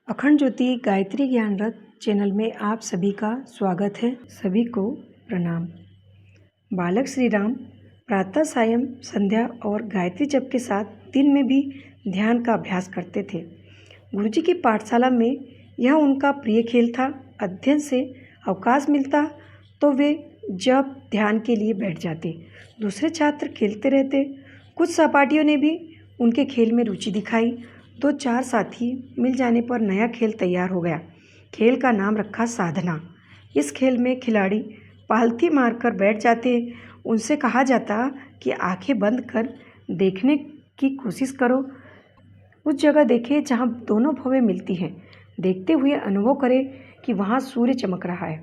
अखंड ज्योति गायत्री ज्ञान रथ चैनल में आप सभी का स्वागत है। सभी को प्रणाम। बालक श्री राम प्रातः सायं संध्या और गायत्री जप के साथ दिन में भी ध्यान का अभ्यास करते थे। गुरुजी की पाठशाला में यह उनका प्रिय खेल था। अध्ययन से अवकाश मिलता तो वे जप ध्यान के लिए बैठ जाते। दूसरे छात्र खेलते रहते। कुछ सहपाठियों ने भी उनके खेल में रुचि दिखाई। 2-4 साथी मिल जाने पर नया खेल तैयार हो गया। खेल का नाम रखा साधना। इस खेल में खिलाड़ी पालथी मारकर बैठ जाते। उनसे कहा जाता कि आंखें बंद कर देखने की कोशिश करो। उस जगह देखें जहां दोनों भवें मिलती हैं। देखते हुए अनुभव करें कि वहां सूर्य चमक रहा है।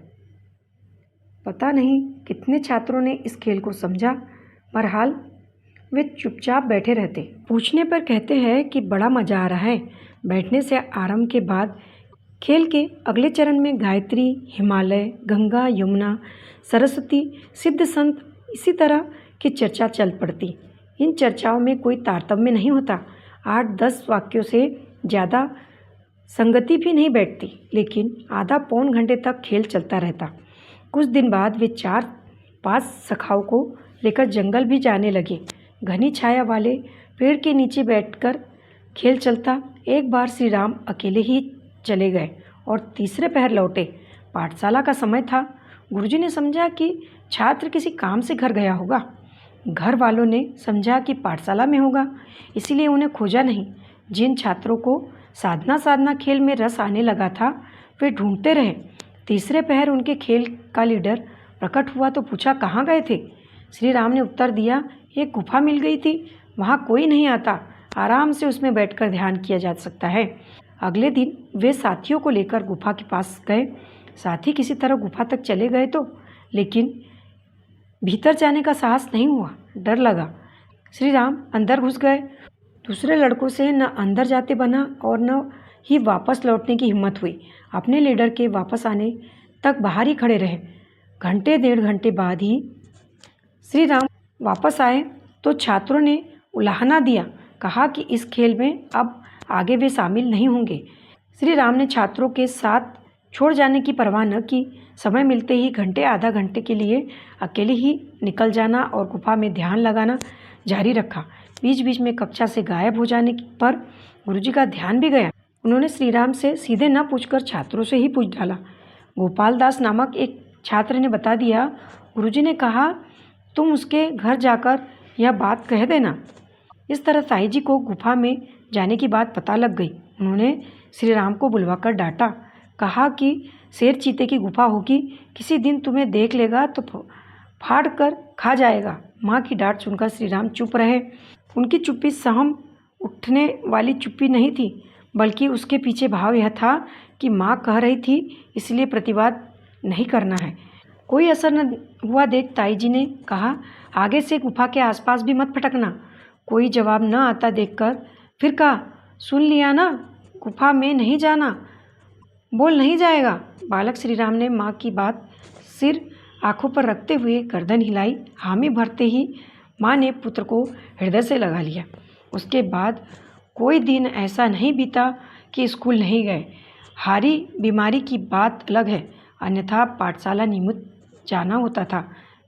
पता नहीं कितने छात्रों ने इस खेल को समझा। बहरहाल वे चुपचाप बैठे रहते। पूछने पर कहते हैं कि बड़ा मज़ा आ रहा है। बैठने से आराम के बाद खेल के अगले चरण में गायत्री, हिमालय, गंगा, यमुना, सरस्वती, सिद्ध संत इसी तरह की चर्चा चल पड़ती। इन चर्चाओं में कोई तारतम्य नहीं होता। 8-10 वाक्यों से ज़्यादा संगति भी नहीं बैठती, लेकिन आधा पौन घंटे तक खेल चलता रहता। कुछ दिन बाद वे 4-5 सखाओं को लेकर जंगल भी जाने लगे। घनी छाया वाले पेड़ के नीचे बैठकर खेल चलता। एक बार श्री राम अकेले ही चले गए और तीसरे पहर लौटे। पाठशाला का समय था। गुरुजी ने समझा कि छात्र किसी काम से घर गया होगा। घर वालों ने समझा कि पाठशाला में होगा, इसीलिए उन्हें खोजा नहीं। जिन छात्रों को साधना खेल में रस आने लगा था, वे ढूंढते रहे। तीसरे पहर उनके खेल का लीडर प्रकट हुआ तो पूछा, कहाँ गए थे? श्री राम ने उत्तर दिया, एक गुफा मिल गई थी, वहाँ कोई नहीं आता। आराम से उसमें बैठकर ध्यान किया जा सकता है। अगले दिन वे साथियों को लेकर गुफा के पास गए। साथी किसी तरह गुफा तक चले गए तो, लेकिन भीतर जाने का साहस नहीं हुआ। डर लगा। श्री राम अंदर घुस गए। दूसरे लड़कों से न अंदर जाते बना और न ही वापस लौटने की हिम्मत हुई। अपने लीडर के वापस आने तक बाहर ही खड़े रहे। घंटे 1.5 घंटे बाद ही श्री राम वापस आए तो छात्रों ने उलाहना दिया, कहा कि इस खेल में अब आगे वे शामिल नहीं होंगे। श्री राम ने छात्रों के साथ छोड़ जाने की परवाह न की। समय मिलते ही घंटे आधा घंटे के लिए अकेले ही निकल जाना और गुफा में ध्यान लगाना जारी रखा। बीच बीच में कक्षा से गायब हो जाने पर गुरुजी का ध्यान भी गया। उन्होंने श्री राम से सीधे न पूछकर छात्रों से ही पूछ डाला। गोपाल दास नामक एक छात्र ने बता दिया, गुरुजी ने कहा तुम उसके घर जाकर यह बात कह देना। इस तरह साईं जी को गुफा में जाने की बात पता लग गई। उन्होंने श्री राम को बुलवाकर डांटा, कहा कि शेर चीते की गुफा होगी, किसी दिन तुम्हें देख लेगा तो फाड़ कर खा जाएगा। माँ की डांट सुनकर श्री राम चुप रहे। उनकी चुप्पी सहम उठने वाली चुप्पी नहीं थी, बल्कि उसके पीछे भाव यह था कि माँ कह रही थी, इसलिए प्रतिवाद नहीं करना है। कोई असर न हुआ देख ताई जी ने कहा, आगे से गुफा के आसपास भी मत भटकना। कोई जवाब न आता देखकर फिर कहा, सुन लिया ना, गुफा में नहीं जाना, बोल नहीं जाएगा। बालक श्री राम ने माँ की बात सिर आंखों पर रखते हुए गर्दन हिलाई। हामी भरते ही माँ ने पुत्र को हृदय से लगा लिया। उसके बाद कोई दिन ऐसा नहीं बीता कि स्कूल नहीं गए। हारी बीमारी की बात अलग है, अन्यथा पाठशाला नियमित जाना होता था।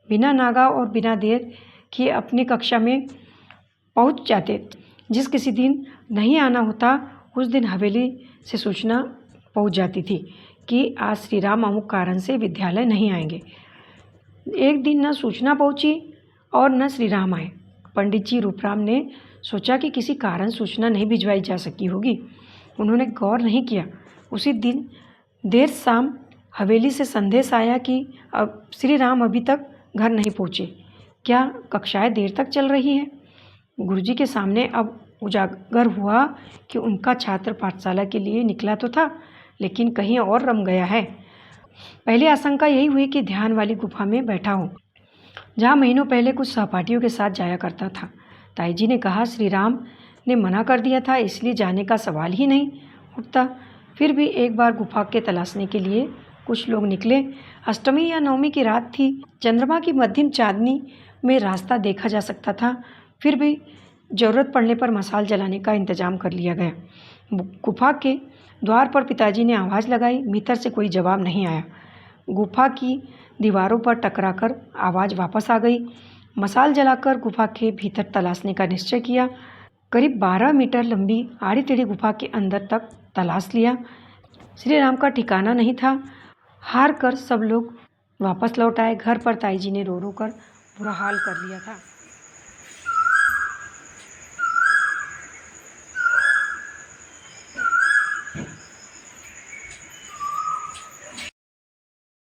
बिना नागा और बिना देर किए अपनी कक्षा में पहुंच जाते। जिस किसी दिन नहीं आना होता, उस दिन हवेली से सूचना पहुंच जाती थी कि आज श्री राम अमुक कारण से विद्यालय नहीं आएंगे। एक दिन न सूचना पहुंची और न श्री राम आए। पंडित जी रूपराम ने सोचा कि किसी कारण सूचना नहीं भिजवाई जा सकी होगी। उन्होंने गौर नहीं किया। उसी दिन देर शाम हवेली से संदेश आया कि अब श्री राम अभी तक घर नहीं पहुँचे। क्या कक्षाएं देर तक चल रही हैं? गुरुजी के सामने अब उजागर हुआ कि उनका छात्र पाठशाला के लिए निकला तो था, लेकिन कहीं और रम गया है। पहली आशंका यही हुई कि ध्यान वाली गुफा में बैठा हो, जहाँ महीनों पहले कुछ सहपाठियों के साथ जाया करता था। ताई जी ने कहा, श्री राम ने मना कर दिया था, इसलिए जाने का सवाल ही नहीं उठता। फिर भी एक बार गुफा के तलाशने के लिए कुछ लोग निकले। अष्टमी या नवमी की रात थी। चंद्रमा की मध्यम चांदनी में रास्ता देखा जा सकता था। फिर भी ज़रूरत पड़ने पर मशाल जलाने का इंतजाम कर लिया गया। गुफा के द्वार पर पिताजी ने आवाज़ लगाई, भीतर से कोई जवाब नहीं आया। गुफा की दीवारों पर टकराकर आवाज़ वापस आ गई। मशाल जलाकर गुफा के भीतर तलाशने का निश्चय किया। करीब 12 मीटर लंबी आड़ी टेढ़ी गुफा के अंदर तक तलाश लिया। श्री राम का ठिकाना नहीं था। हार कर सब लोग वापस लौट आए। घर पर ताई जी ने रो रो कर बुरा हाल कर लिया था।